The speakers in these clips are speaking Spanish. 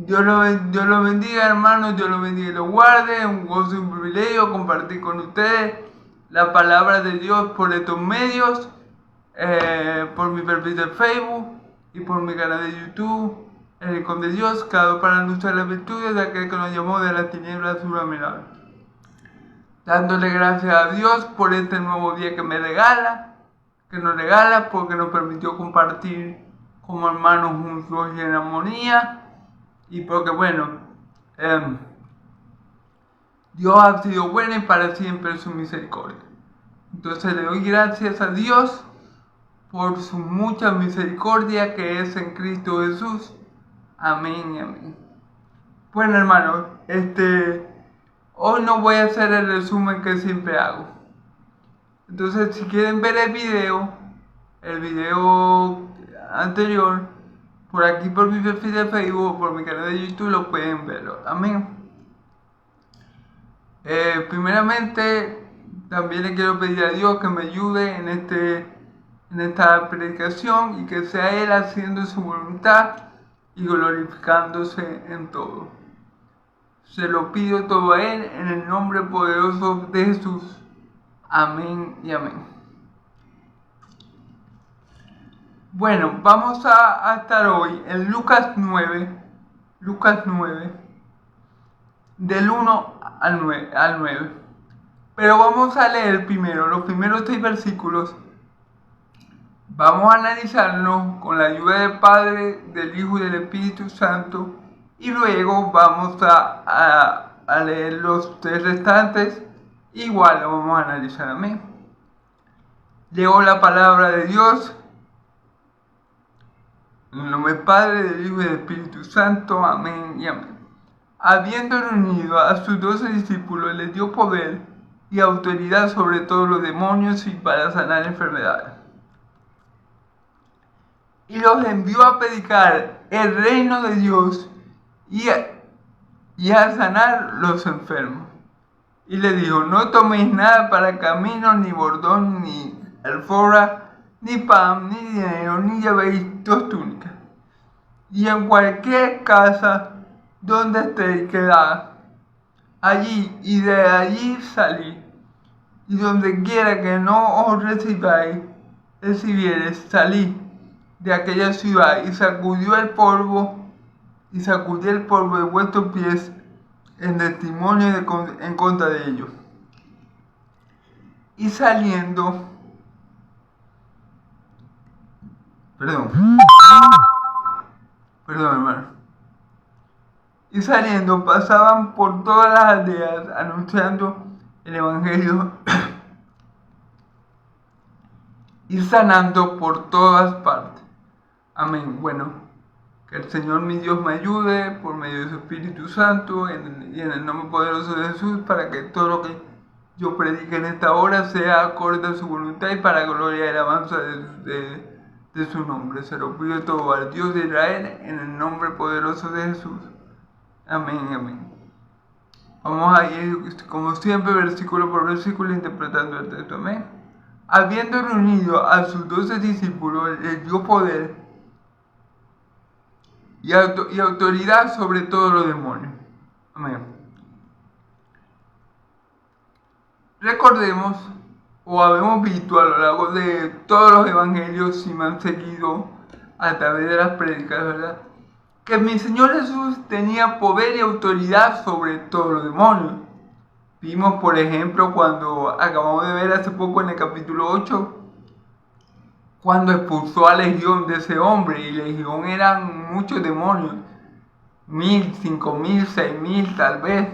Dios lo bendiga, hermanos, Dios lo bendiga y lo guarde. Es un gozo y un privilegio compartir con ustedes la palabra de Dios por estos medios, por mi perfil de Facebook y por mi canal de YouTube, El Rincón de Dios, cada para anunciar las virtudes de aquel que nos llamó de las tinieblas a su luz. Dándole gracias a Dios por este nuevo día que nos regala, porque nos permitió compartir como hermanos juntos y en armonía. Y porque Dios ha sido bueno y para siempre su misericordia. Entonces le doy gracias a Dios por su mucha misericordia que es en Cristo Jesús. Amén y amén. Bueno, hermanos, hoy no voy a hacer el resumen que siempre hago. Entonces, si quieren ver el video anterior, por aquí por mi perfil de Facebook o por mi canal de YouTube lo pueden verlo. Amén. Primeramente, también le quiero pedir a Dios que me ayude en esta predicación y que sea Él haciendo su voluntad y glorificándose en todo. Se lo pido todo a Él en el nombre poderoso de Jesús. Amén y amén. Bueno, vamos a estar hoy en Lucas 9, del 1 al 9. Pero vamos a leer primero los primeros 6 versículos. Vamos a analizarlos con la ayuda del Padre, del Hijo y del Espíritu Santo. Y luego vamos a leer los 3 restantes. Igual lo vamos a analizar. Amén. Leo la palabra de Dios. En el nombre del Padre, del Hijo y del Espíritu Santo. Amén y amén. Habiendo reunido a sus 12 discípulos, les dio poder y autoridad sobre todos los demonios y para sanar enfermedades. Y los envió a predicar el reino de Dios y a sanar los enfermos. Y les dijo: no toméis nada para camino, ni bordón, ni alforja, ni pan, ni dinero, ni llevéis 2 túnicas. Y en cualquier casa donde estéis, quedad allí, y de allí salid. Y donde quiera que no os recibiereis, salid de aquella ciudad, y sacudió el polvo de vuestros pies en testimonio en contra de ellos. Y saliendo, perdón hermano. Y saliendo pasaban por todas las aldeas anunciando el evangelio y sanando por todas partes. Amén. Bueno, que el Señor mi Dios me ayude por medio de su Espíritu Santo y en el nombre poderoso de Jesús, para que todo lo que yo predique en esta hora sea acorde a su voluntad y para gloria y alabanza de su nombre. Se lo pido todo al Dios de Israel en el nombre poderoso de Jesús. Amén, amén. Vamos a ir, como siempre, versículo por versículo, interpretando el texto. Amén. Habiendo reunido a sus 12 discípulos, les dio poder y autoridad sobre todos los demonios. Amén. Recordemos, o habemos visto a lo largo de todos los evangelios, si me han seguido a través de las prédicas, ¿verdad?, que mi Señor Jesús tenía poder y autoridad sobre todos los demonios. Vimos, por ejemplo, cuando acabamos de ver hace poco en el capítulo 8, cuando expulsó a Legión de ese hombre, y Legión eran muchos demonios, 1000, 5000, 6000 tal vez,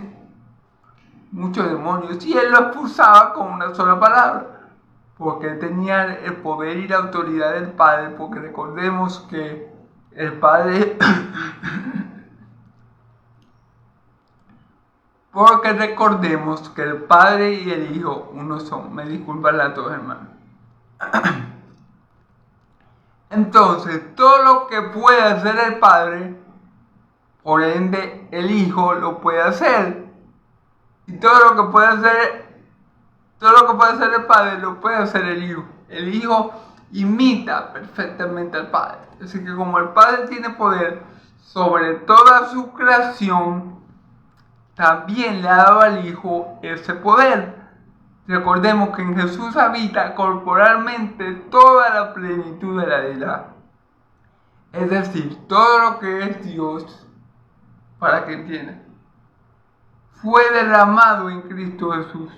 muchos demonios, y él lo expulsaba con una sola palabra, porque tenía el poder y la autoridad del Padre, porque recordemos que el Padre porque recordemos que el Padre y el Hijo uno son. Me disculpan a todos, hermanos. Entonces, todo lo que puede hacer el Padre, por ende el Hijo lo puede hacer. Y todo lo que puede hacer el Padre lo puede hacer el Hijo. El Hijo imita perfectamente al Padre. Así que como el Padre tiene poder sobre toda su creación, también le ha dado al Hijo ese poder. Recordemos que en Jesús habita corporalmente toda la plenitud de la deidad. Es decir, todo lo que es Dios, para que entiendan, fue derramado en Cristo Jesús.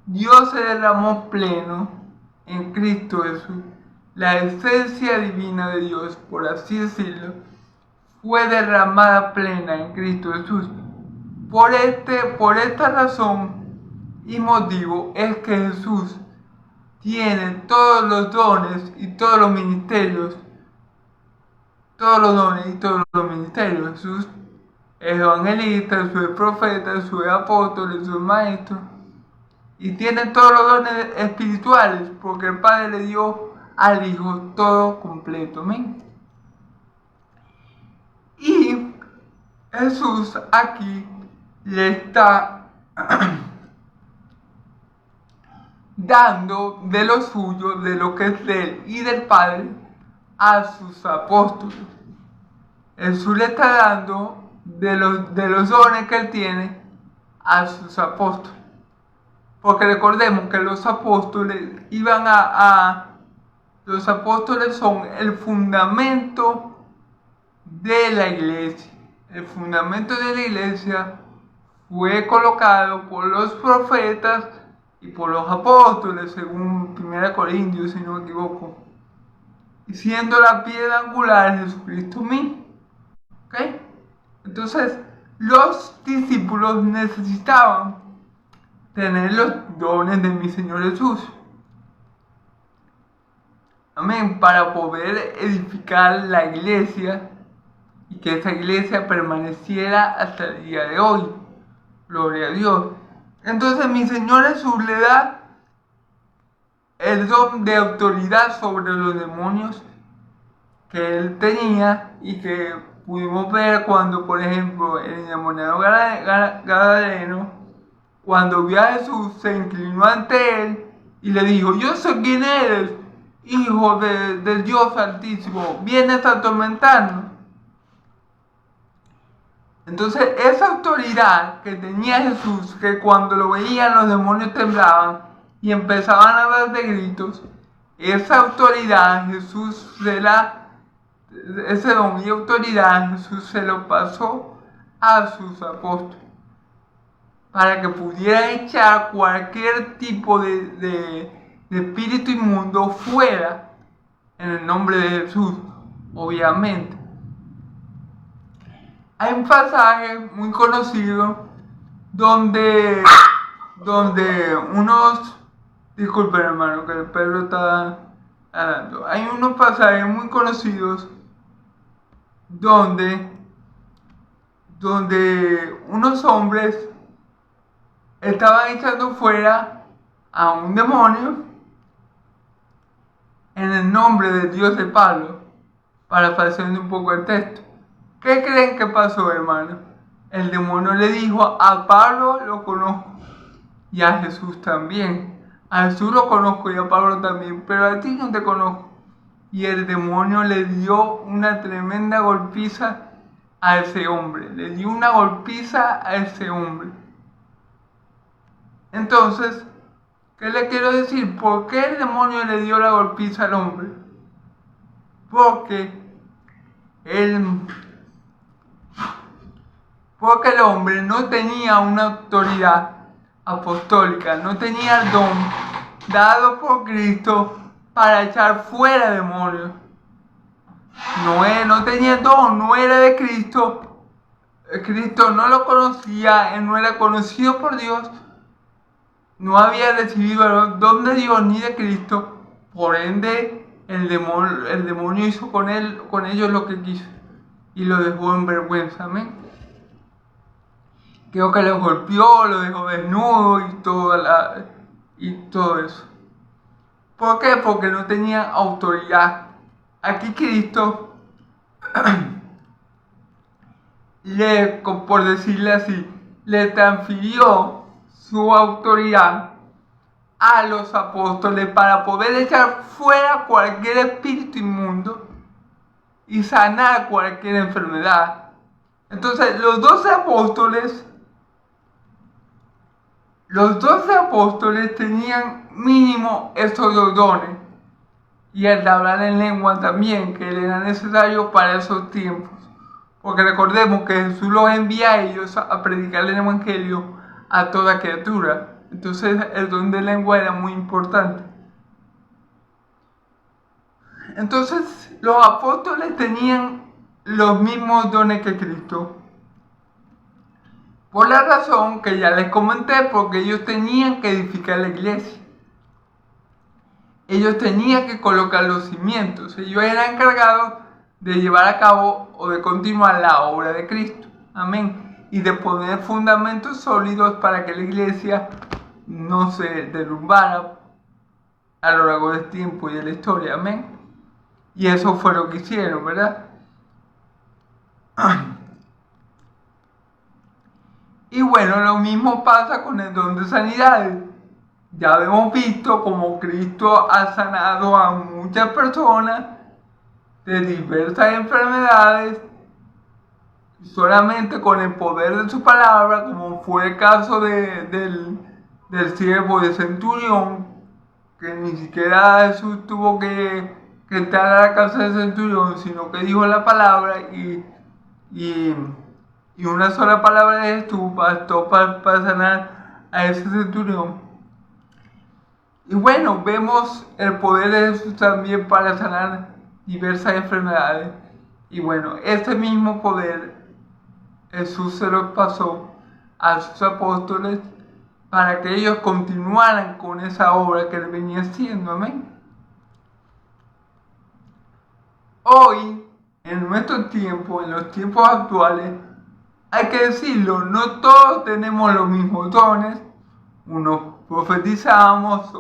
Dios se derramó pleno en Cristo Jesús. La esencia divina de Dios, por así decirlo, fue derramada plena en Cristo Jesús. Por esta razón y motivo es que Jesús tiene todos los dones y todos los ministerios. Jesús es evangelista, Jesús es profeta, Jesús es apóstol, Jesús es maestro. Y tiene todos los dones espirituales, porque el Padre le dio al Hijo todo completo. ¿Amén? Y Jesús aquí le está dando de lo suyo, de lo que es de él y del Padre, a sus apóstoles. Jesús le está dando de los dones que él tiene a sus apóstoles. Porque recordemos que los apóstoles los apóstoles son el fundamento de la iglesia. El fundamento de la iglesia fue colocado por los profetas y por los apóstoles, según 1 Corintios, si no me equivoco, y siendo la piedra angular Jesucristo mismo. ¿Okay? Entonces, los discípulos necesitaban tener los dones de mi Señor Jesús. Amén. Para poder edificar la iglesia y que esa iglesia permaneciera hasta el día de hoy. Gloria a Dios. Entonces mi Señor Jesús le da el don de autoridad sobre los demonios que él tenía y que pudimos ver cuando, por ejemplo, el endemoniado Gadareno, cuando vio a Jesús, se inclinó ante él y le dijo: yo sé quién eres, hijo del Dios Altísimo, vienes a atormentarnos. Entonces esa autoridad que tenía Jesús, que cuando lo veían los demonios temblaban y empezaban a dar de gritos, esa autoridad Jesús ese don y autoridad Jesús se lo pasó a sus apóstoles para que pudieran echar cualquier tipo de espíritu inmundo fuera en el nombre de Jesús, obviamente. Hay un pasaje muy conocido donde disculpen hermano, que el perro está hablando. Hay unos pasajes muy conocidos donde unos hombres estaban echando fuera a un demonio en el nombre del Dios de Pablo, parafraseando un poco el texto. ¿Qué creen que pasó, hermano? El demonio le dijo: a Pablo lo conozco y a Jesús también. A Jesús lo conozco y a Pablo también, pero a ti no te conozco. Y el demonio le dio una tremenda golpiza a ese hombre. Le dio una golpiza a ese hombre. Entonces, ¿qué le quiero decir? ¿Por qué el demonio le dio la golpiza al hombre? Porque el hombre no tenía una autoridad apostólica, no tenía el don dado por Cristo para echar fuera demonios. No tenía el don, no era de Cristo. Cristo no lo conocía, él no era conocido por Dios, no había recibido el don de Dios ni de Cristo. Por ende, el demonio hizo con ellos lo que quiso y lo dejó en vergüenza. Amén. Creo que lo golpeó, lo dejó desnudo y todo eso. ¿Por qué? Porque no tenía autoridad. Aquí Cristo, por decirle así, le transfirió su autoridad a los apóstoles para poder echar fuera cualquier espíritu inmundo y sanar cualquier enfermedad. Entonces los 12 apóstoles tenían mínimo estos dos dones, y el de hablar en lengua también, que era necesario para esos tiempos. Porque recordemos que Jesús los envía a ellos a predicar el evangelio a toda criatura. Entonces el don de lengua era muy importante. Entonces los apóstoles tenían los mismos dones que Cristo. Por la razón que ya les comenté, porque ellos tenían que edificar la iglesia. Ellos tenían que colocar los cimientos. Ellos eran encargados de llevar a cabo o de continuar la obra de Cristo. Amén. Y de poner fundamentos sólidos para que la iglesia no se derrumbara a lo largo del tiempo y de la historia. Amén. Y eso fue lo que hicieron, ¿verdad? Y bueno, lo mismo pasa con el don de sanidades. Ya hemos visto como Cristo ha sanado a muchas personas de diversas enfermedades solamente con el poder de su palabra, como fue el caso del siervo de Centurión, que ni siquiera Jesús tuvo que entrar a la casa del Centurión, sino que dijo la palabra y una sola palabra de Jesús bastó para sanar a ese centurión. Y bueno, vemos el poder de Jesús también para sanar diversas enfermedades. Y bueno, ese mismo poder Jesús se lo pasó a sus apóstoles para que ellos continuaran con esa obra que él venía haciendo. Amén. Hoy, en nuestro tiempo, en los tiempos actuales, hay que decirlo, no todos tenemos los mismos dones. Unos profetizamos,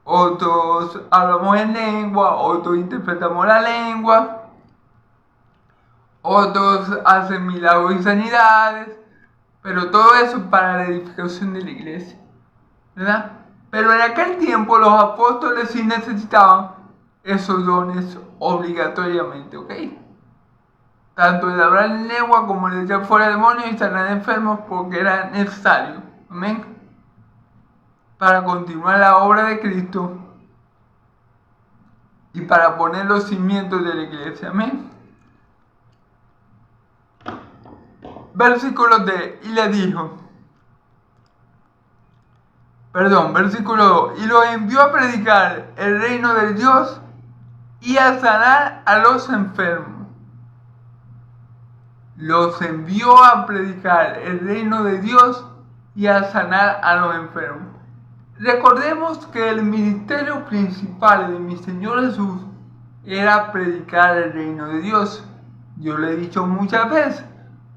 otros hablamos en lengua, otros interpretamos la lengua, otros hacen milagros y sanidades, pero todo eso para la edificación de la iglesia, ¿verdad? Pero en aquel tiempo los apóstoles sí necesitaban esos dones obligatoriamente, ¿ok? Tanto el hablar en lengua como el de echar fuera demonios y sanar enfermos, porque era necesario, amén, para continuar la obra de Cristo y para poner los cimientos de la iglesia, amén. Versículo 2, y los envió a predicar el reino de Dios y a sanar a los enfermos. Los envió a predicar el reino de Dios y a sanar a los enfermos. Recordemos que el ministerio principal de mi Señor Jesús era predicar el reino de Dios. Yo lo he dicho muchas veces,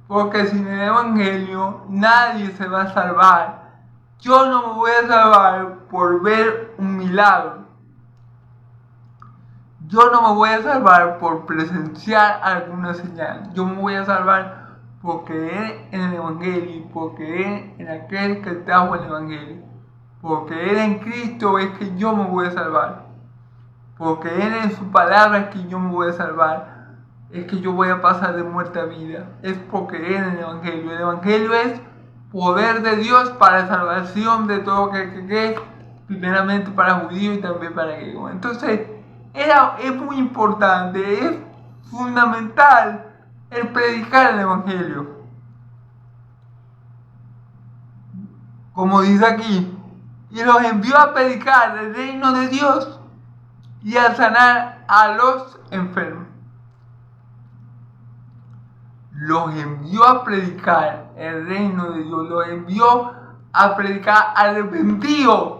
porque sin el evangelio nadie se va a salvar. Yo no me voy a salvar por ver un milagro. Yo no me voy a salvar por presenciar alguna señal. Yo me voy a salvar por creer en el evangelio, por creer en aquel que trajo el evangelio. Por creer en Cristo es que yo me voy a salvar. Por creer en su palabra es que yo me voy a salvar. Es que yo voy a pasar de muerte a vida. Es por creer en el evangelio. El evangelio es poder de Dios para salvación de todo que cree, primeramente para judíos y también para griegos. Entonces, es muy importante, es fundamental el predicar el evangelio. Como dice aquí, y los envió a predicar el reino de Dios y a sanar a los enfermos. Los envió a predicar el reino de Dios, los envió a predicar arrepentidos,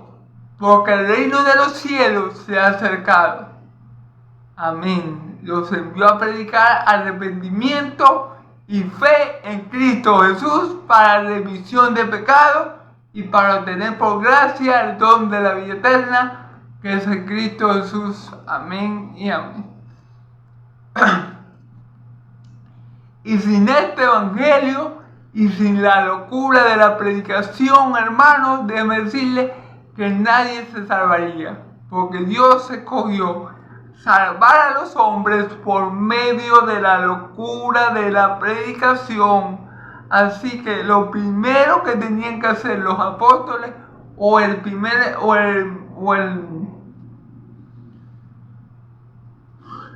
porque el reino de los cielos se ha acercado. Amén. Los envió a predicar arrepentimiento y fe en Cristo Jesús para remisión de pecados y para obtener por gracia el don de la vida eterna, que es en Cristo Jesús. Amén y amén. Y sin este evangelio y sin la locura de la predicación, hermanos, déjenme decirles que nadie se salvaría, porque Dios escogió salvar a los hombres por medio de la locura de la predicación. Así que lo primero que tenían que hacer los apóstoles,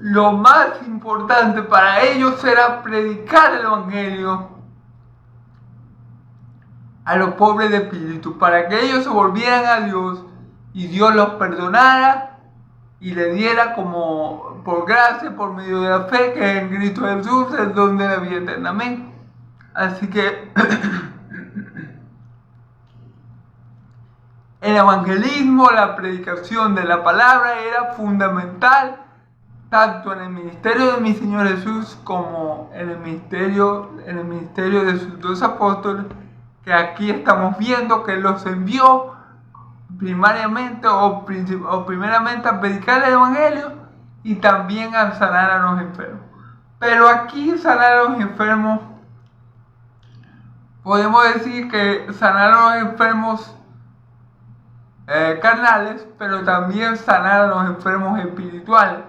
lo más importante para ellos era predicar el evangelio a los pobres de espíritu, para que ellos se volvieran a Dios y Dios los perdonara y le diera como por gracia, por medio de la fe que en Cristo Jesús es donde la vida eterna. Amén. Así que el evangelismo, la predicación de la palabra era fundamental tanto en el ministerio de mi Señor Jesús como en el ministerio de sus dos apóstoles, que aquí estamos viendo que los envió primeramente a predicar el evangelio y también a sanar a los enfermos. Pero aquí sanar a los enfermos, podemos decir que sanar a los enfermos carnales, pero también sanar a los enfermos espirituales,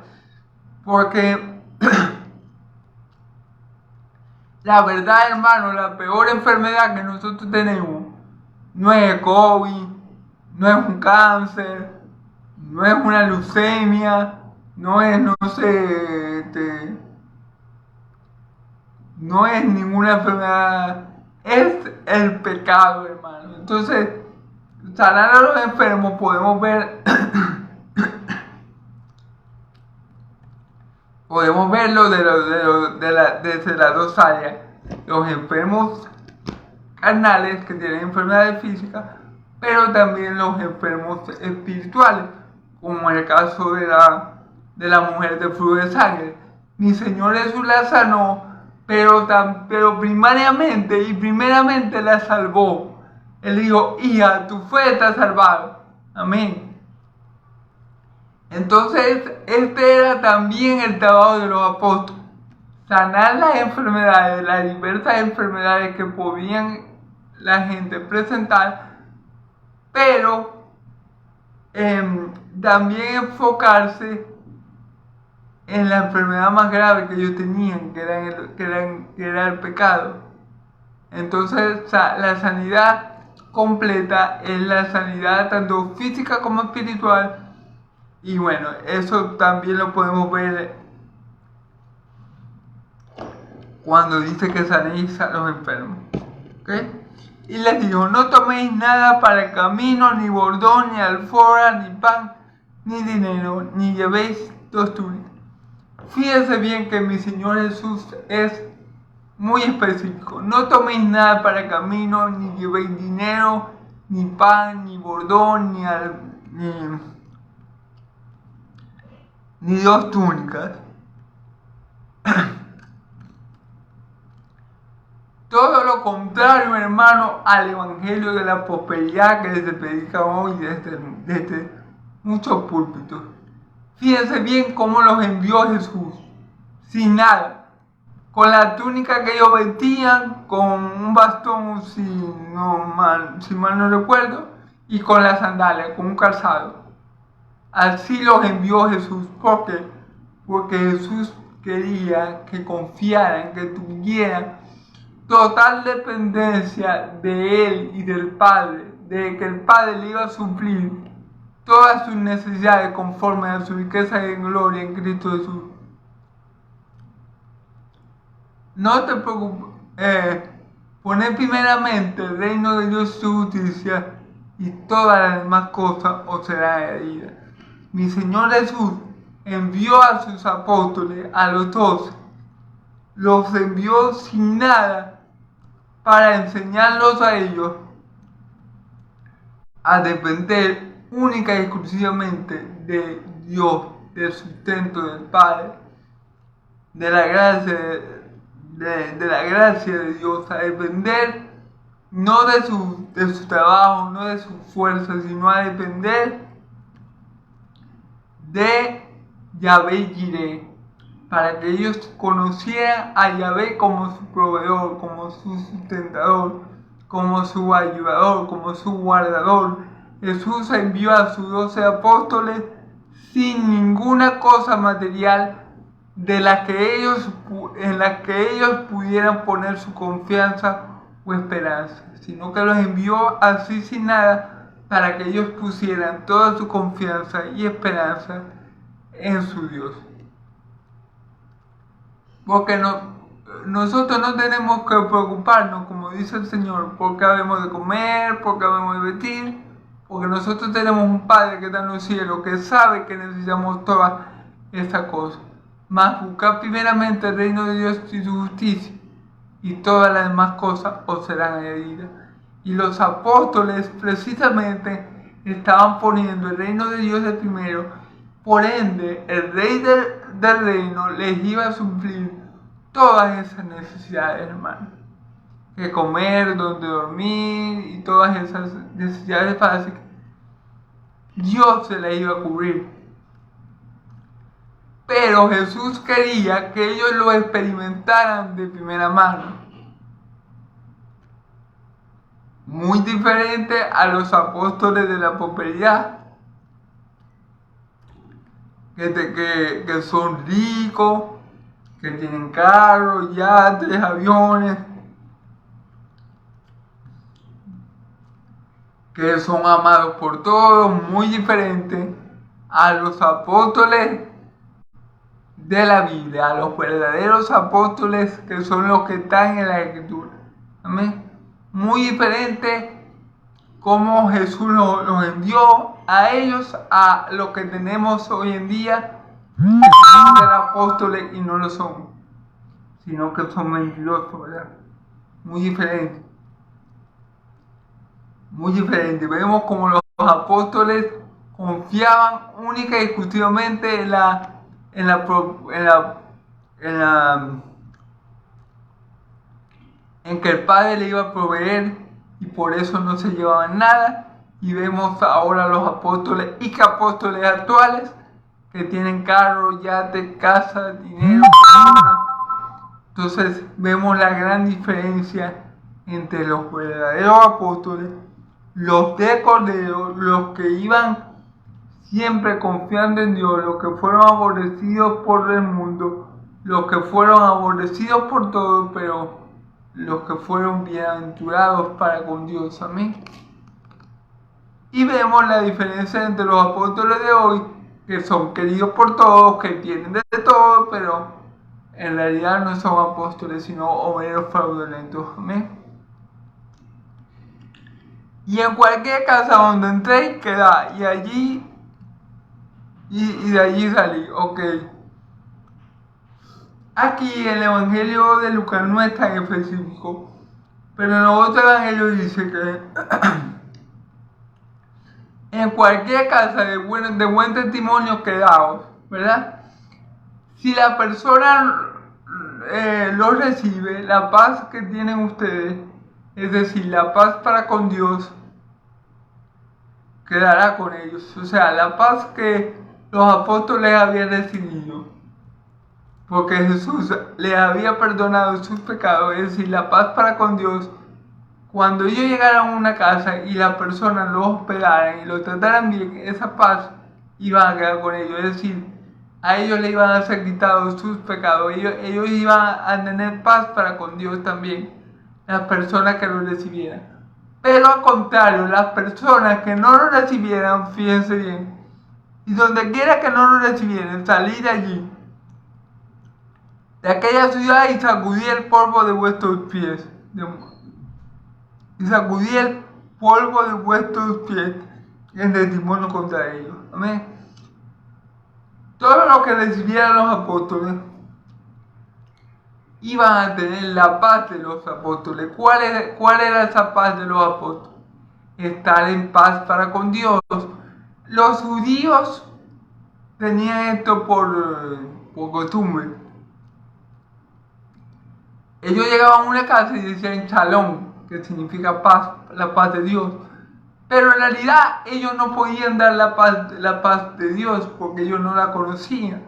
porque la verdad, hermano, la peor enfermedad que nosotros tenemos no es el COVID, no es un cáncer, no es una leucemia, no es, no es ninguna enfermedad, es el pecado, hermano. Entonces, sanar a los enfermos podemos ver podemos verlo desde las dos áreas: los enfermos carnales que tienen enfermedades físicas, pero también los enfermos espirituales, como en el caso de la mujer de flujo de sangre. Mi Señor Jesús la sanó, pero primeramente la salvó. Él dijo: hija, tu fe te ha salvado. Amén. Entonces, este era también el trabajo de los apóstoles: sanar las enfermedades, las diversas enfermedades que podían la gente presentar, pero también enfocarse en la enfermedad más grave que ellos tenían, que era el pecado. Entonces, la sanidad completa es la sanidad tanto física como espiritual. Y bueno, eso también lo podemos ver cuando dice que sanéis a los enfermos. ¿Okay? Y les dijo: no toméis nada para el camino, ni bordón, ni alforja, ni pan, ni dinero, ni llevéis dos túnicas. Fíjense bien que mi Señor Jesús es muy específico. No toméis nada para el camino, ni llevéis dinero, ni pan, ni bordón, ni dos túnicas. Todo lo contrario, hermano, al evangelio de la prosperidad que se predica hoy desde muchos púlpitos. Fíjense bien cómo los envió Jesús, sin nada, con la túnica que ellos vestían, con un bastón, si mal no recuerdo, y con las sandalias, con un calzado. Así los envió Jesús. ¿Por qué? Porque Jesús quería que confiaran, que tuvieran total dependencia de Él y del Padre, de que el Padre le iba a suplir todas sus necesidades conforme a su riqueza y gloria en Cristo Jesús. No te preocupes, poner primeramente el reino de Dios y su justicia, y todas las demás cosas os serán añadidas. Mi Señor Jesús envió a sus apóstoles, a los 12, los envió sin nada para enseñarlos a ellos a depender única y exclusivamente de Dios, del sustento del Padre, de la gracia de Dios, a depender no de su trabajo, no de su fuerza, sino a depender de Yahvé Jireh, para que ellos conocieran a Yahvé como su proveedor, como su sustentador, como su ayudador, como su guardador. Jesús envió a sus 12 apóstoles sin ninguna cosa material en la que ellos pudieran poner su confianza o esperanza, sino que los envió así sin nada para que ellos pusieran toda su confianza y esperanza en su Dios. Porque nosotros no tenemos que preocuparnos, como dice el Señor, porque habemos de comer, porque habemos de vestir, porque nosotros tenemos un Padre que está en los cielos, que sabe que necesitamos todas esas cosas. Mas buscar primeramente el reino de Dios y su justicia, y todas las demás cosas os serán añadidas. Y los apóstoles precisamente estaban poniendo el reino de Dios de primero, por ende el rey del reino les iba a suplir todas esas necesidades, hermano. Que comer, donde dormir y todas esas necesidades básicas, Dios se las iba a cubrir. Pero Jesús quería que ellos lo experimentaran de primera mano. Muy diferente a los apóstoles de la prosperidad, que son ricos, que tienen carros, yates, aviones, que son amados por todos, muy diferente a los apóstoles de la Biblia, a los verdaderos apóstoles que son los que están en la Escritura. Amén. Muy diferente como Jesús los envió a ellos a lo que tenemos hoy en día, que son ser apóstoles y no lo son, sino que son mentirosos, ¿verdad? Muy diferente. Muy diferente. Vemos como los apóstoles confiaban única y exclusivamente en que el Padre le iba a proveer, y por eso no se llevaban nada. Y vemos ahora los apóstoles y que apóstoles actuales que tienen carros, yates, casas, dinero, personas. Entonces vemos la gran diferencia entre los verdaderos apóstoles, los de Cordero, los que iban siempre confiando en Dios, los que fueron aborrecidos por el mundo, los que fueron aborrecidos por todos, pero los que fueron bienaventurados para con Dios. Amén. Y vemos la diferencia entre los apóstoles de hoy, que son queridos por todos, que tienen de todo, pero en realidad no son apóstoles, sino obreros fraudulentos. Amén. Y en cualquier casa donde entréis, quedad, y allí y de allí salí. Ok. Aquí el Evangelio de Lucas no es tan específico, pero en los otros evangelios dice que en cualquier casa de buen testimonio quedaos, ¿verdad? Si la persona lo recibe, la paz que tienen ustedes, es decir, la paz para con Dios, quedará con ellos. O sea, la paz que los apóstoles habían recibido, porque Jesús les había perdonado sus pecados, es decir, la paz para con Dios. Cuando ellos llegaran a una casa y las personas los hospedaran y los trataran bien, esa paz iba a quedar con ellos. Es decir, a ellos le iban a ser quitados sus pecados. Ellos iban a tener paz para con Dios también, las personas que lo recibieran. Pero al contrario, las personas que no lo recibieran, fíjense bien, y donde quiera que no lo recibieran, salir de allí, de aquella ciudad, y sacudí el polvo de vuestros pies. Y sacudí el polvo de vuestros pies en testimonio contra ellos. Amén. Todos los que recibieran los apóstoles iban a tener la paz de los apóstoles. ¿Cuál era esa paz de los apóstoles? Estar en paz para con Dios. Los judíos tenían esto por costumbre. Ellos llegaban a una casa y decían Shalom, que significa paz, la paz de Dios. Pero en realidad ellos no podían dar la paz de Dios porque ellos no la conocían.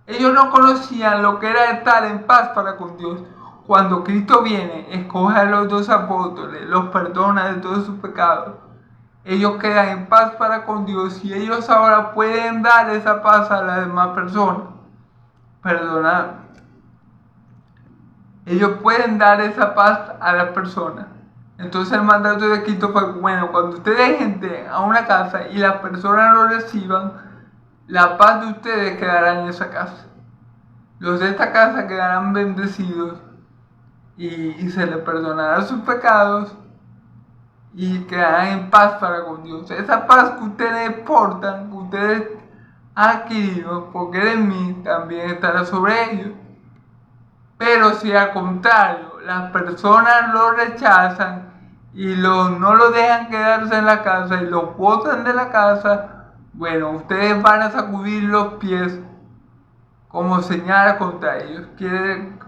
Ellos no conocían lo que era estar en paz para con Dios. Cuando Cristo viene, escoge a los 2 apóstoles, los perdona de todos sus pecados. ellos quedan en paz para con Dios y ellos ahora pueden dar esa paz a las demás personas. Perdonar. Ellos pueden dar esa paz a las personas. Entonces el mandato de Cristo fue, bueno, cuando ustedes entren a una casa y las personas lo reciban, la paz de ustedes quedará en esa casa. Los de esta casa quedarán bendecidos y se les perdonarán sus pecados y quedarán en paz para con Dios. Esa paz que ustedes portan, que ustedes han adquirido por creer en mí, también estará sobre ellos. Pero si al contrario, las personas lo rechazan y no lo dejan quedarse en la casa y lo botan de la casa, bueno, ustedes van a sacudir los pies como señal contra ellos.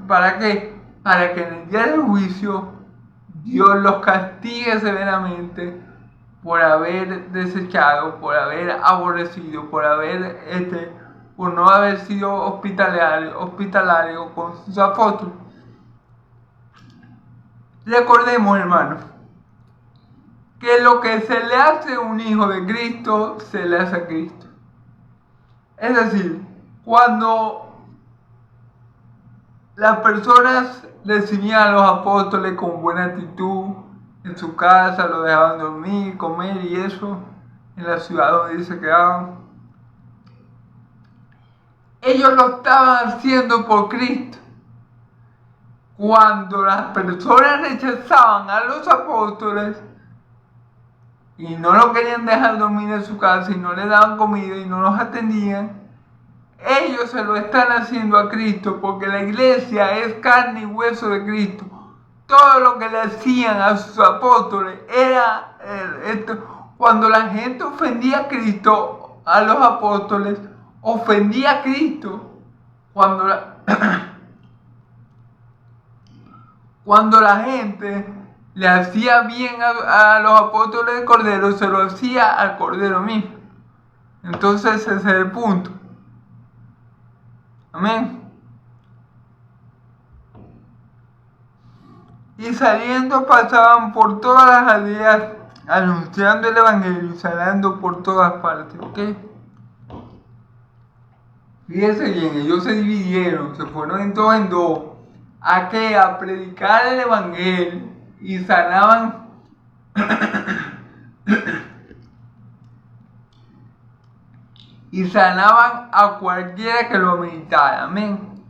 ¿Para qué? Para que en el día del juicio Dios los castigue severamente por haber desechado, por haber aborrecido, por no haber sido hospitalario con sus apóstoles. Recordemos, hermanos, que lo que se le hace a un hijo de Cristo, se le hace a Cristo. Es decir, cuando las personas recibían a los apóstoles con buena actitud en su casa, lo dejaban dormir, comer y eso, en la ciudad donde se quedaban, ellos lo estaban haciendo por Cristo. Cuando las personas rechazaban a los apóstoles y no lo querían dejar dormir en su casa y no le daban comida y no los atendían, ellos se lo están haciendo a Cristo, porque la iglesia es carne y hueso de Cristo. Todo lo que le hacían a sus apóstoles era cuando la gente ofendía a Cristo, a los apóstoles, ofendía a Cristo. Cuando la gente le hacía bien a los apóstoles del Cordero, se lo hacía al Cordero mismo. Entonces ese es el punto. Amén. Y saliendo pasaban por todas las aldeas anunciando el evangelio y sanando por todas partes. ¿Ok? Fíjense bien, ellos se dividieron, se fueron en dos. ¿A qué? A predicar el evangelio y sanaban y sanaban a cualquiera que lo meditara. Amén.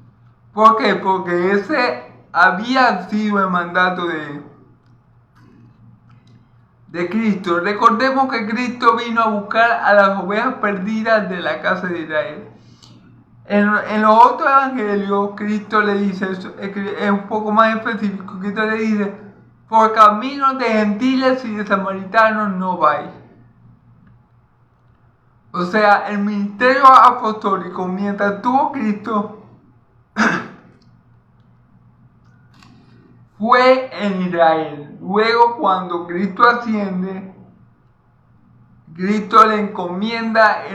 ¿Por qué? Porque ese había sido el mandato de Cristo. Recordemos que Cristo vino a buscar a las ovejas perdidas de la casa de Israel. En los otros evangelios, Cristo le dice, es un poco más específico, Cristo le dice, por caminos de gentiles y de samaritanos no vais. O sea, el ministerio apostólico, mientras tuvo Cristo, fue en Israel. Luego, cuando Cristo asciende, Cristo le encomienda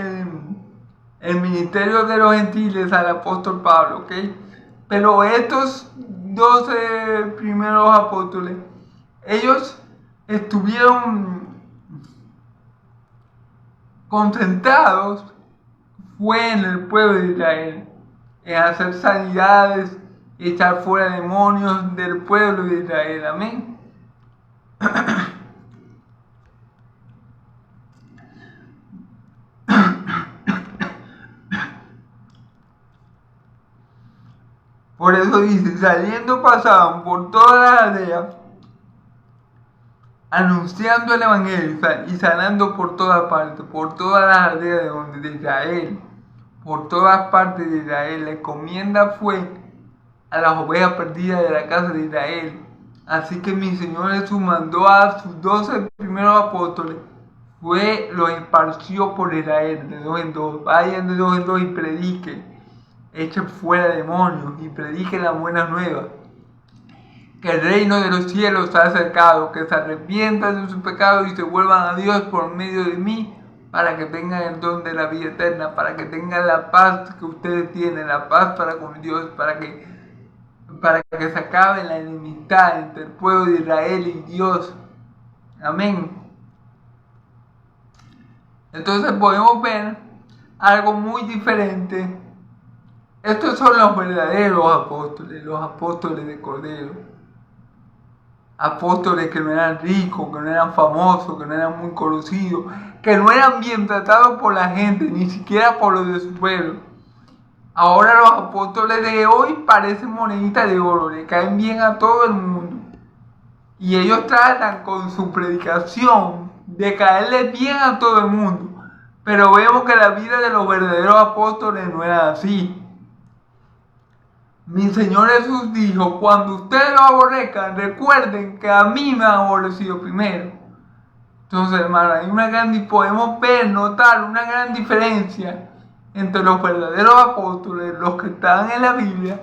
el ministerio de los gentiles al apóstol Pablo, ¿ok? Pero estos 12 primeros apóstoles, ellos estuvieron concentrados, fue en el pueblo de Israel, en hacer sanidades, echar fuera demonios del pueblo de Israel, amén. Por eso dice, saliendo pasaban por todas las aldeas, anunciando el evangelio y sanando por todas partes, por todas las aldeas de Israel, por todas partes de Israel. La encomienda fue a las ovejas perdidas de la casa de Israel. Así que mi Señor Jesús mandó a sus 12 primeros apóstoles, los esparció por Israel de dos en dos. Vayan de dos en dos y prediquen. Echen fuera demonios y prediquen las buenas nuevas. Que el reino de los cielos se ha acercado, que se arrepientan de sus pecados y se vuelvan a Dios por medio de mí, para que tengan el don de la vida eterna, para que tengan la paz que ustedes tienen, la paz para con Dios, para que se acabe la enemistad entre el pueblo de Israel y Dios. Amén. Entonces podemos ver algo muy diferente. Estos son los verdaderos apóstoles, los apóstoles de Cordero. Apóstoles que no eran ricos, que no eran famosos, que no eran muy conocidos, que no eran bien tratados por la gente, ni siquiera por los de su pueblo. Ahora los apóstoles de hoy parecen moneditas de oro, le caen bien a todo el mundo. Y ellos tratan con su predicación de caerle bien a todo el mundo. Pero vemos que la vida de los verdaderos apóstoles no era así. Mi Señor Jesús dijo, cuando ustedes lo aborrezcan, recuerden que a mí me han aborrecido primero. Entonces, hermano, podemos ver, notar una gran diferencia entre los verdaderos apóstoles, los que están en la Biblia,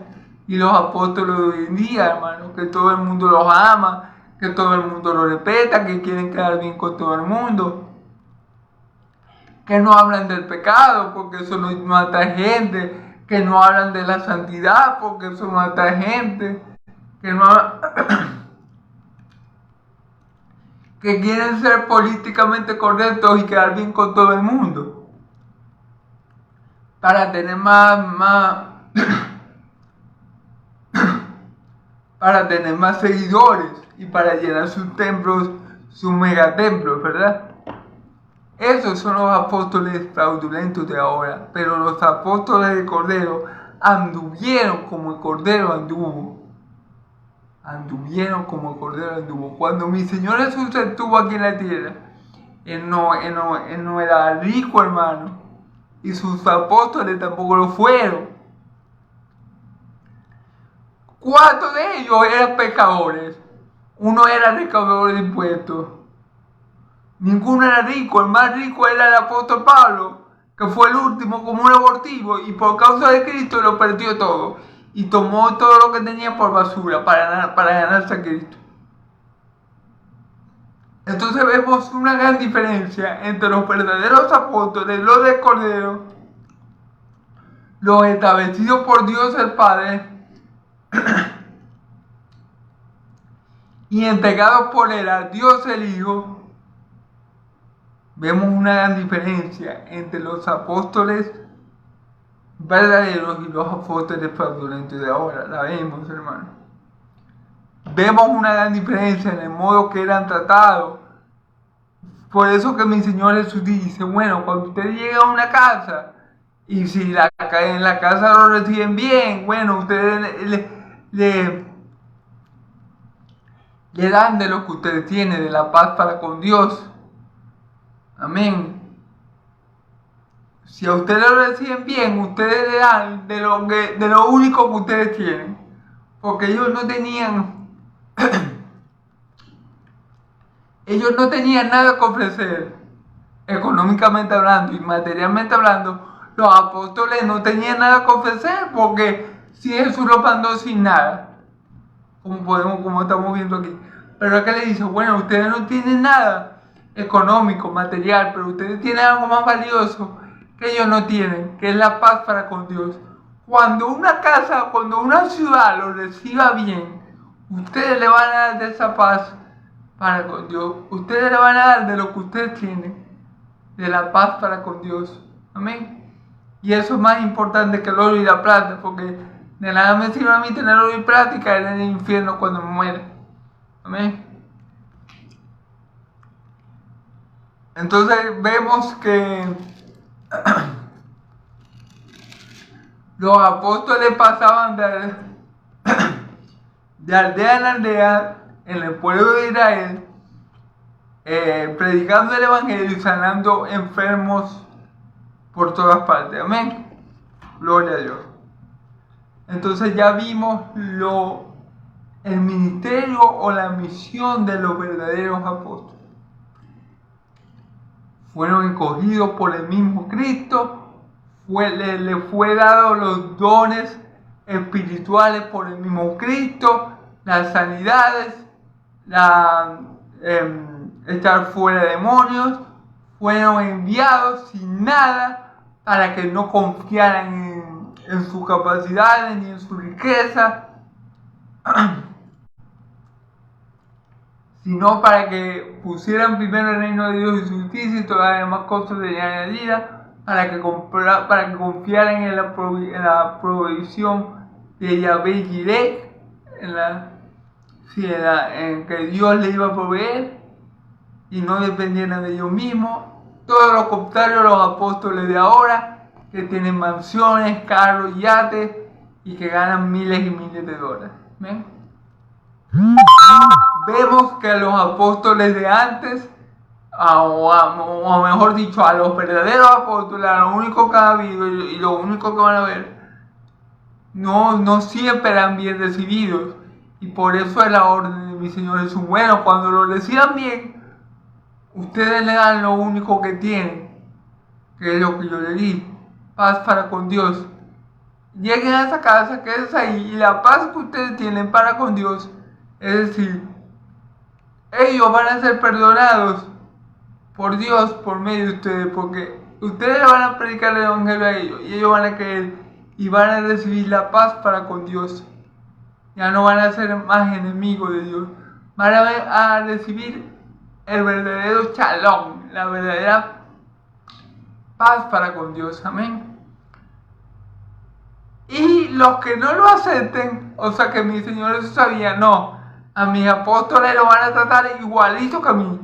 y los apóstoles de hoy en día, hermano, que todo el mundo los ama, que todo el mundo los respeta, que quieren quedar bien con todo el mundo, que no hablan del pecado porque eso no mata gente, que no hablan de la santidad porque eso mata gente, que no que quieren ser políticamente correctos y quedar bien con todo el mundo para tener para tener más seguidores y para llenar sus templos, sus megatemplos, ¿verdad? Esos son los apóstoles fraudulentos de ahora, pero los apóstoles de Cordero anduvieron como el Cordero anduvo. Anduvieron como el Cordero anduvo. Cuando mi Señor Jesús estuvo aquí en la tierra, Él no era rico, hermano, y sus apóstoles tampoco lo fueron. 4 de ellos eran pecadores, uno era recaudador de impuestos. Ninguno era rico, el más rico era el apóstol Pablo, que fue el último como un abortivo y por causa de Cristo lo perdió todo y tomó todo lo que tenía por basura para ganarse a Cristo. Entonces vemos una gran diferencia entre los verdaderos apóstoles, los de Cordero, los establecidos por Dios el Padre y entregados por Él a Dios el Hijo. Vemos una gran diferencia entre los apóstoles verdaderos y los apóstoles fraudulentos de ahora. La vemos, hermano. Vemos una gran diferencia en el modo que eran tratados. Por eso que mi Señor Jesús dice, bueno, cuando usted llega a una casa y si en la casa lo reciben bien, bueno, ustedes le dan de lo que ustedes tienen, de la paz para con Dios. Amén. Si a ustedes lo reciben bien, ustedes le dan de lo único que ustedes tienen. Porque ellos no tenían nada que ofrecer, económicamente hablando y materialmente hablando. Los apóstoles no tenían nada que ofrecer porque si Jesús los mandó sin nada, como estamos viendo aquí. Pero acá le dice, bueno, ustedes no tienen nada económico, material, pero ustedes tienen algo más valioso que ellos no tienen, que es la paz para con Dios. Cuando una ciudad lo reciba bien, ustedes le van a dar de esa paz para con Dios. Ustedes le van a dar de lo que ustedes tienen, de la paz para con Dios. Amén. Y eso es más importante que el oro y la plata, porque de nada me sirve a mí tener oro y plata y caer en el infierno cuando me muera. Amén. Entonces vemos que los apóstoles pasaban de aldea en aldea en el pueblo de Israel, predicando el evangelio y sanando enfermos por todas partes. Amén. Gloria a Dios. Entonces ya vimos el ministerio o la misión de los verdaderos apóstoles. Fueron escogidos por el mismo Cristo, le fue dado los dones espirituales por el mismo Cristo, las sanidades, echar fuera demonios, fueron enviados sin nada para que no confiaran en sus capacidades ni en su riqueza, sino para que pusieran primero el reino de Dios y su justicia y todas las demás cosas serían añadidas, para que confiaran en la provisión de Yahvé Jireh, en que Dios le iba a proveer y no dependieran de ellos mismos. Todo lo contrario a los apóstoles de ahora, que tienen mansiones, carros, yates y que ganan miles y miles de dólares. ¿Ven? Vemos que a los apóstoles de antes, o mejor dicho, a los verdaderos apóstoles, a lo único que ha habido y lo único que van a ver, no siempre eran bien recibidos. Y por eso es la orden de mi Señor Jesús. Bueno, cuando lo reciban bien, ustedes le dan lo único que tienen, que es lo que yo le di, paz para con Dios. Lleguen a esa casa, quédense ahí, y la paz que ustedes tienen para con Dios, es decir, ellos van a ser perdonados por Dios por medio de ustedes, porque ustedes le van a predicar el evangelio a ellos, y ellos van a creer y van a recibir la paz para con Dios. Ya no van a ser más enemigos de Dios, van a recibir el verdadero shalom, la verdadera paz para con Dios. Amén. Y los que no lo acepten, o sea que mi Señor Jesús sabía, no, a mis apóstoles lo van a tratar igualito que a mí,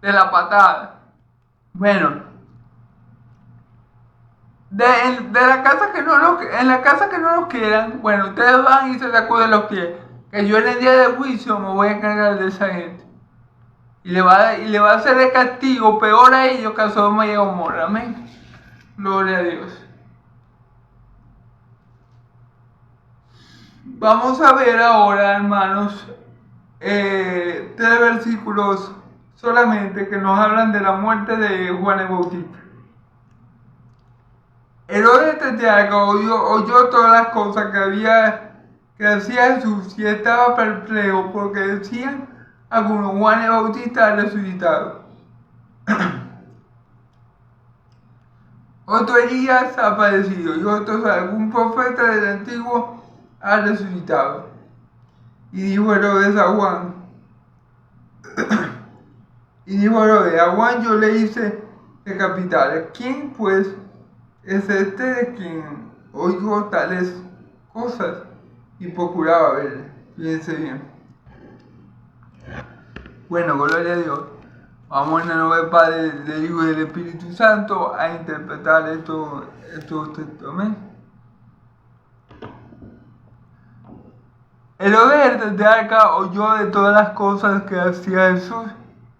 de la patada. Bueno, en la casa que no los quieran, bueno, ustedes van y se sacuden los pies, que yo en el día del juicio me voy a encargar de esa gente. Y le va a hacer el castigo peor a ellos que a Sodoma y a Gomorra. Amén. Gloria a Dios. Vamos a ver ahora, hermanos, 3 versículos solamente que nos hablan de la muerte de Juan el Bautista. Herodes Tetrarca oyó todas las cosas que hacía Jesús y estaba perplejo porque decían algunos: Juan el Bautista ha resucitado. Otro Elías ha aparecido y otros algún profeta del antiguo ha resucitado. Y dijo Herodes a Juan, a Juan yo le hice decapitar. ¿Quién pues es este de quien oigo tales cosas? Y procuraba verle. Fíjense bien. Bueno, gloria a Dios. Vamos en el nombre del Padre, del Hijo y del Espíritu Santo a interpretar estos textos. Amén. Herodes el Tetrarca oyó de todas las cosas que hacía Jesús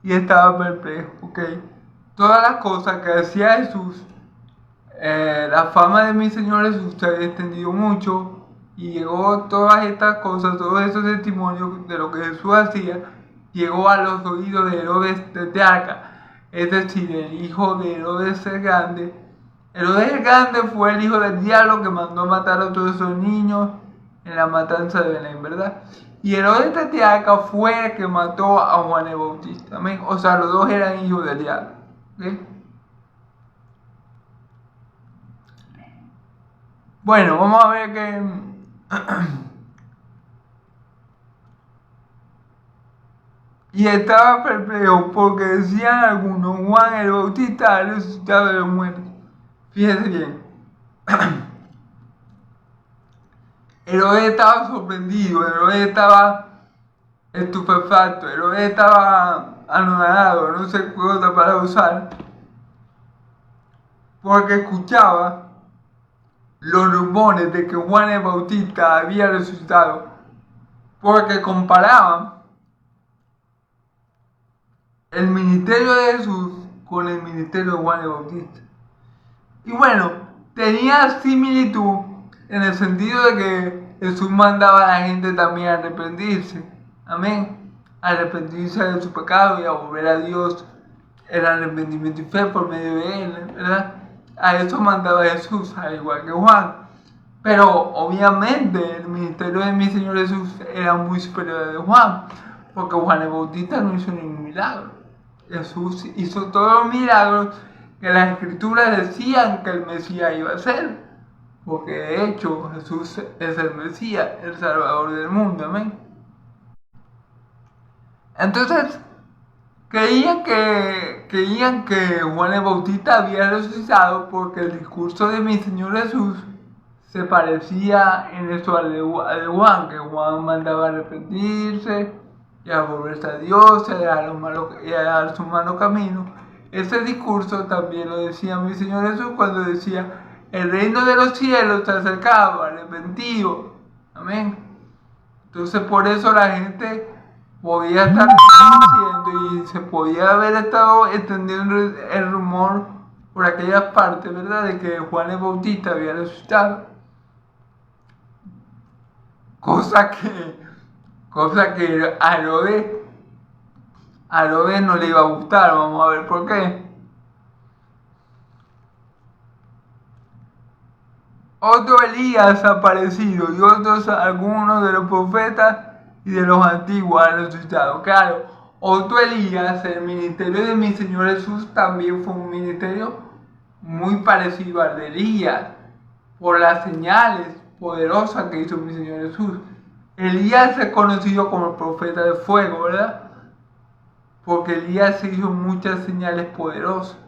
y estaba perplejo. Okay. Todas las cosas que hacía Jesús, la fama de mi Señor Jesús se había extendido mucho y llegó todas estas cosas, todos esos testimonios de lo que Jesús hacía, llegó a los oídos de Herodes Tetrarca, es decir, el hijo de Herodes el Grande. Herodes el Grande fue el hijo del diablo que mandó a matar a todos esos niños en la matanza de Belén, ¿verdad? Y Herodes Tetrarca fue el que mató a Juan el Bautista. ¿Amén? O sea, los dos eran hijos del diablo. ¿Sí? Bueno, vamos a ver que y estaba perplejo porque decían algunos: Juan el Bautista ha resucitado de los muertos. Fíjense bien. Herodes estaba sorprendido, Herodes estaba estupefacto, Herodes estaba anonadado, no sé qué otra palabra usar, porque escuchaba los rumores de que Juan el Bautista había resucitado, porque comparaban el ministerio de Jesús con el ministerio de Juan el Bautista. Y bueno, tenía similitud en el sentido de que Jesús mandaba a la gente también a arrepentirse. Amén. A arrepentirse de su pecado y a volver a Dios, el arrepentimiento y fe por medio de él, ¿verdad? A eso mandaba Jesús, al igual que Juan. Pero obviamente el ministerio de mi Señor Jesús era muy superior al de Juan, porque Juan el Bautista no hizo ningún milagro. Jesús hizo todos los milagros que las Escrituras decían que el Mesías iba a hacer, porque de hecho Jesús es el Mesías, el Salvador del mundo. Amén. Entonces, creían que Juan el Bautista había resucitado porque el discurso de mi Señor Jesús se parecía en esto al de Juan, que Juan mandaba a arrepentirse y a volverse a Dios y a dar su malo camino. Ese discurso también lo decía mi Señor Jesús cuando decía: el reino de los cielos se ha acercado, arrepentido. Amén. Entonces por eso la gente podía estar diciendo y se podía haber estado extendiendo el rumor por aquellas partes, ¿verdad?, de que Juan el Bautista había resucitado. Cosa que a Herodes no le iba a gustar. Vamos a ver por qué. Otro Elías ha aparecido y otros algunos de los profetas y de los antiguos han resucitado. Claro, otro Elías, el ministerio de mi Señor Jesús también fue un ministerio muy parecido al de Elías, por las señales poderosas que hizo mi Señor Jesús. Elías es conocido como el profeta de fuego, ¿verdad? Porque Elías hizo muchas señales poderosas.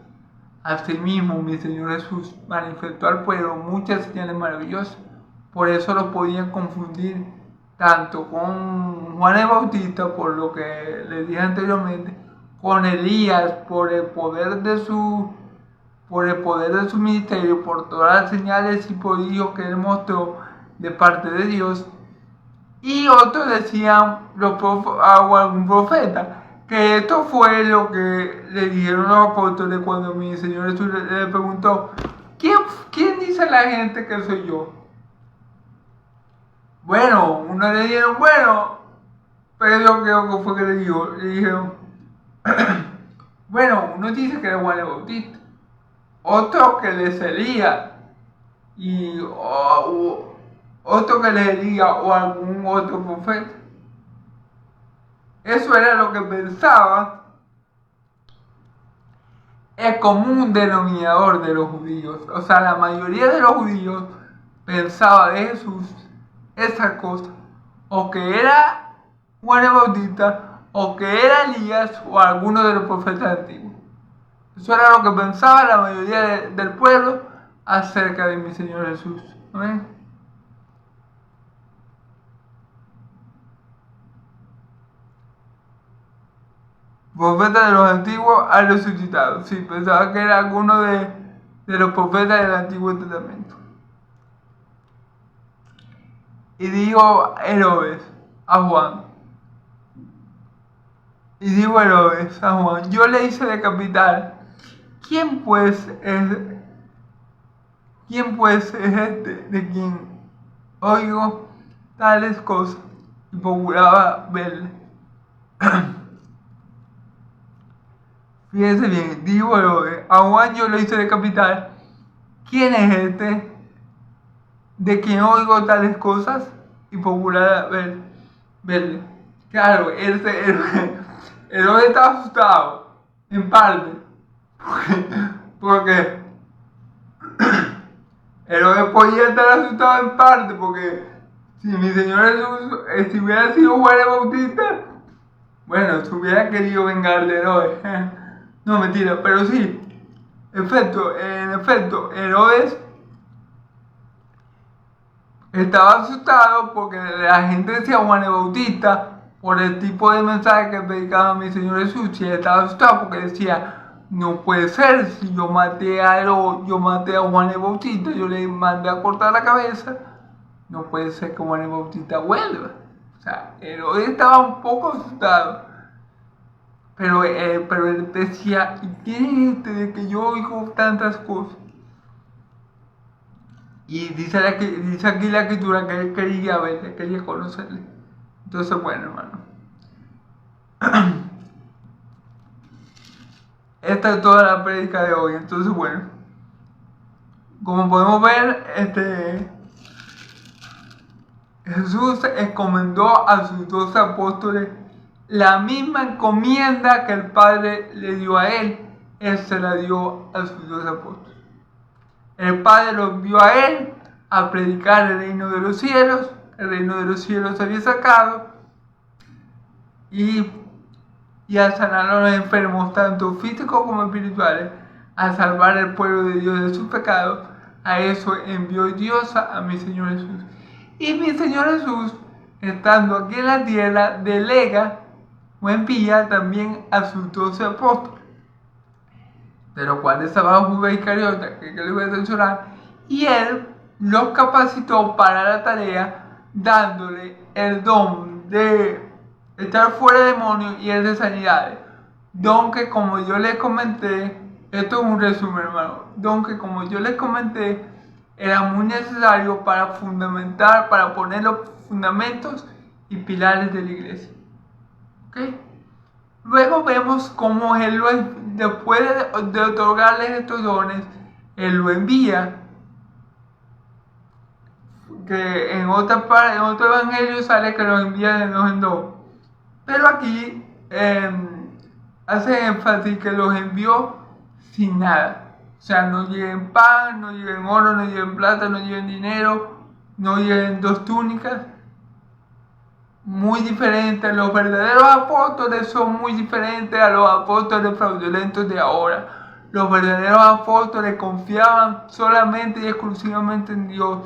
Asimismo, mi Señor Jesús manifestó al pueblo muchas señales maravillosas. Por eso lo podían confundir tanto con Juan el Bautista, por lo que les dije anteriormente, con Elías, por el poder de su ministerio, por todas las señales y prodigios que él mostró de parte de Dios. Y otros decían, o algún profeta, que esto fue lo que le dijeron los apóstoles cuando mi Señor Jesús le preguntó: ¿quién dice la gente que soy yo? Bueno, uno le dijeron, bueno, Pedro creo que fue que le dijeron, bueno, uno dice que era Juan el Bautista, otro que le sería, y otro que le diría, o algún otro profeta. Eso era lo que pensaba el común denominador de los judíos. O sea, la mayoría de los judíos pensaba de Jesús esa cosa: o que era Juan el Bautista, o que era Elías, o alguno de los profetas antiguos. Eso era lo que pensaba la mayoría del pueblo acerca de mi Señor Jesús. ¿Amén? Profeta de los antiguos ha resucitado. Sí, pensaba que era alguno de los profetas del Antiguo Testamento. Y dijo Herodes a Juan. Y dijo Herodes a Juan: yo le hice decapitar. ¿Quién pues es este de quien oigo tales cosas? Y procuraba verle. Fíjense bien, dijo Herodes: a Juan yo le hice decapitar. ¿Quién es este de quien oigo tales cosas? Y procuraba verle. Claro, Herodes estaba asustado, en parte, porque Herodes podía estar asustado en parte, porque si mi Señor Jesús, si hubiera sido Juan el Bautista, bueno, se hubiera querido vengar de Herodes. No, mentira, pero sí, en efecto, Herodes estaba asustado porque la gente decía Juan el Bautista por el tipo de mensaje que predicaba mi Señor Jesús. Y él estaba asustado porque decía: no puede ser, si yo maté a Juan el Bautista, yo le mandé a cortar la cabeza, no puede ser que Juan el Bautista vuelva. O sea, Herodes estaba un poco asustado. Pero él decía: ¿y quién es este de que yo oigo tantas cosas? Y dice aquí la escritura que él quería verle, quería conocerle. Entonces, bueno, hermano, esta es toda la prédica de hoy. Entonces, bueno, como podemos ver, Jesús encomendó a sus 12 apóstoles la misma encomienda que el Padre le dio a él. Él se la dio a sus 12 apóstoles. El Padre lo envió a él a predicar el reino de los cielos. El reino de los cielos se había sacado. Y y a sanar a los enfermos, tanto físicos como espirituales, a salvar al pueblo de Dios de sus pecados. A eso envió Dios a mi Señor Jesús. Y mi Señor Jesús, estando aquí en la tierra, delega o envía también a sus 12 apóstoles, de los cuales estaba Judas Iscariote, que le voy a mencionar, y él los capacitó para la tarea, dándole el don de echar fuera demonios y el de sanidades. Don que, como yo les comenté, esto es un resumen, hermano, don que, como yo les comenté, era muy necesario para fundamentar, para poner los fundamentos y pilares de la iglesia. ¿Okay? Luego vemos cómo él, después de otorgarles estos dones, él lo envía. Que en otro evangelio sale que lo envía de dos en dos. Pero aquí hace énfasis que los envió sin nada. O sea, no lleven pan, no lleven oro, no lleven plata, no lleven dinero, no lleven 2 túnicas. Muy diferentes. Los verdaderos apóstoles son muy diferentes a los apóstoles fraudulentos de ahora. Los verdaderos apóstoles confiaban solamente y exclusivamente en Dios.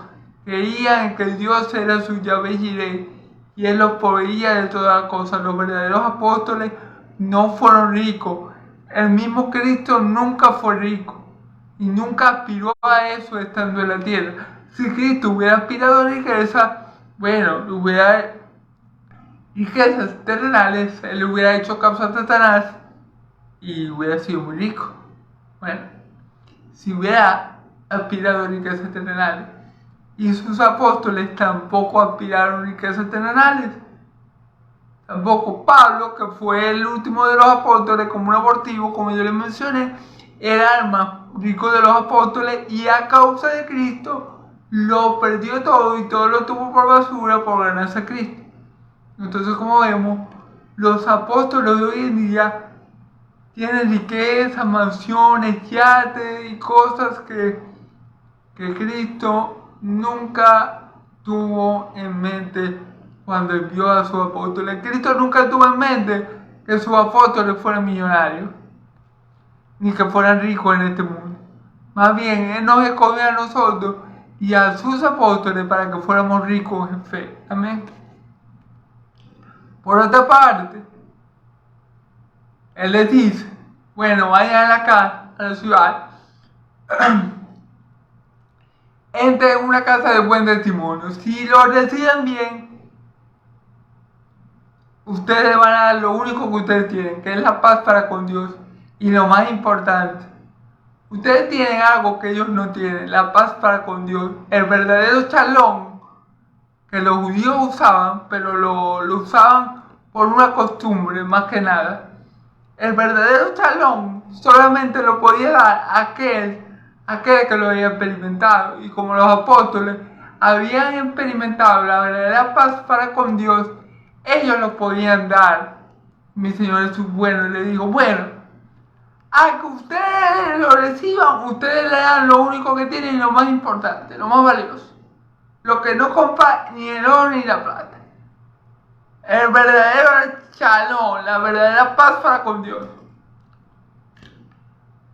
Creían en que Dios era su Yahvé Jireh y Él los proveía de todas las cosas. Los verdaderos apóstoles no fueron ricos. El mismo Cristo nunca fue rico y nunca aspiró a eso estando en la tierra. Si Cristo hubiera aspirado a riqueza, bueno, hubiera riquezas terrenales, Él hubiera hecho caso a Satanás y hubiera sido muy rico. Bueno, si hubiera aspirado a riquezas terrenales. Y sus apóstoles tampoco aspiraron a riquezas terrenales. Tampoco Pablo, que fue el último de los apóstoles, como un abortivo, como yo les mencioné, era el más rico de los apóstoles y a causa de Cristo lo perdió todo y todo lo tuvo por basura por ganarse a Cristo. Entonces, como vemos, los apóstoles de hoy en día tienen riquezas, mansiones, yates y cosas que Cristo nunca tuvo en mente cuando envió a sus apóstoles. Cristo nunca tuvo en mente que sus apóstoles fueran millonarios, ni que fueran ricos en este mundo. Más bien, Él nos escogió a nosotros y a sus apóstoles para que fuéramos ricos en fe. Amén. Por otra parte, Él les dice, bueno, vayan a la casa, a la ciudad, entren en una casa de buen testimonio. Si lo reciben bien, ustedes van a dar lo único que ustedes tienen, que es la paz para con Dios. Y lo más importante, ustedes tienen algo que ellos no tienen, la paz para con Dios. El verdadero shalom que los judíos usaban, pero lo usaban por una costumbre más que nada. El verdadero shalom solamente lo podía dar aquel que lo había experimentado. Y como los apóstoles habían experimentado la verdadera paz para con Dios, ellos lo podían dar. Mi Señor Jesús, bueno, le digo, bueno, a que ustedes lo reciban, ustedes le dan lo único que tienen y lo más importante, lo más valioso, lo que no compra ni el oro ni la plata. El verdadero shalom, la verdadera paz para con Dios.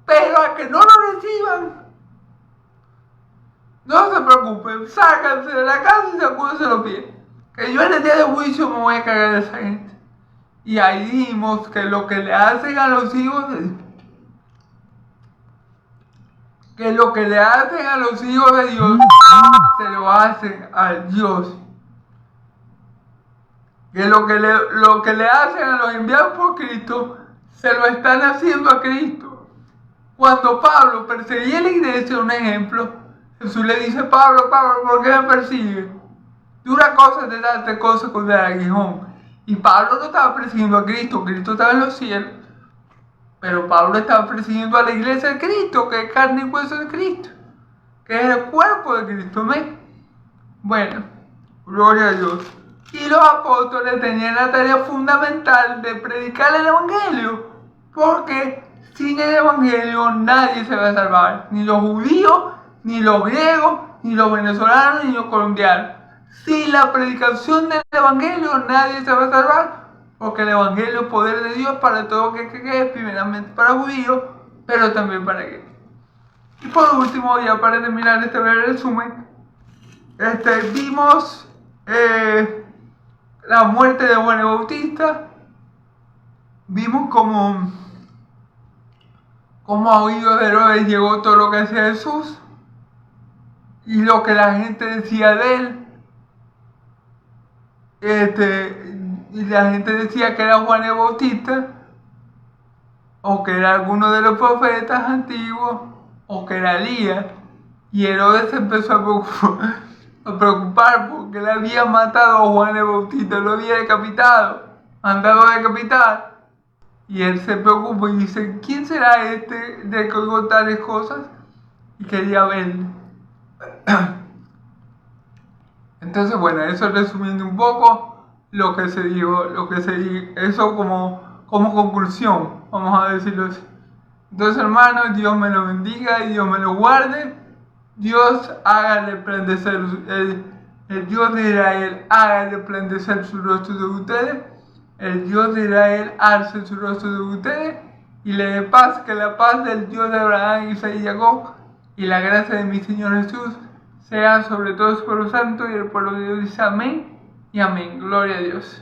Pero a que no lo reciban, no se preocupen, sáquense de la casa y sacúdense los pies. Que yo en el día de juicio me voy a cagar de esa gente. Y ahí dijimos que lo que le hacen a los hijos de Dios, se lo hacen a Dios. Que lo que le hacen a los enviados por Cristo, se lo están haciendo a Cristo. Cuando Pablo perseguía a la iglesia, un ejemplo, Jesús le dice, Pablo, ¿por qué me persigues? Dura cosa de darte cosas con el aguijón. Y Pablo no estaba persiguiendo a Cristo, Cristo estaba en los cielos. Pero Pablo estaba persiguiendo a la iglesia de Cristo, que es carne y hueso de Cristo, que es el cuerpo de Cristo. ¿Amén? Bueno, gloria a Dios. Y los apóstoles tenían la tarea fundamental de predicar el evangelio, porque sin el evangelio nadie se va a salvar, ni los judíos, ni los griegos, ni los venezolanos, ni los colombianos. Sin la predicación del evangelio nadie se va a salvar, porque el Evangelio es poder de Dios para todo aquel que cree, primeramente para judíos, pero también para griegos. Y por último, ya para terminar este breve resumen, vimos la muerte de Juan el Bautista, vimos cómo a oídos de Herodes llegó todo lo que hacía Jesús y lo que la gente decía de él. Y la gente decía que era Juan el Bautista, o que era alguno de los profetas antiguos, o que era Elías. Y Herodes se empezó a preocupar porque él había matado a Juan el Bautista, lo había decapitado, mandado a decapitar. Y él se preocupó y dice, ¿quién será este de que oigo tales cosas? Y quería verlo. Entonces, bueno, eso resumiendo un poco lo que se dijo, eso como conclusión, vamos a decirlo así. Entonces, hermanos, Dios me lo bendiga y Dios me lo guarde. Dios haga resplandecer, el Dios de Israel haga resplandecer su rostro de ustedes. El Dios de Israel alce su rostro de ustedes y le dé paz, que la paz del Dios de Abraham, Isaac y Jacob y la gracia de mi Señor Jesús sea sobre todo su pueblo santo, y el pueblo de Dios dice amén y amén. Gloria a Dios.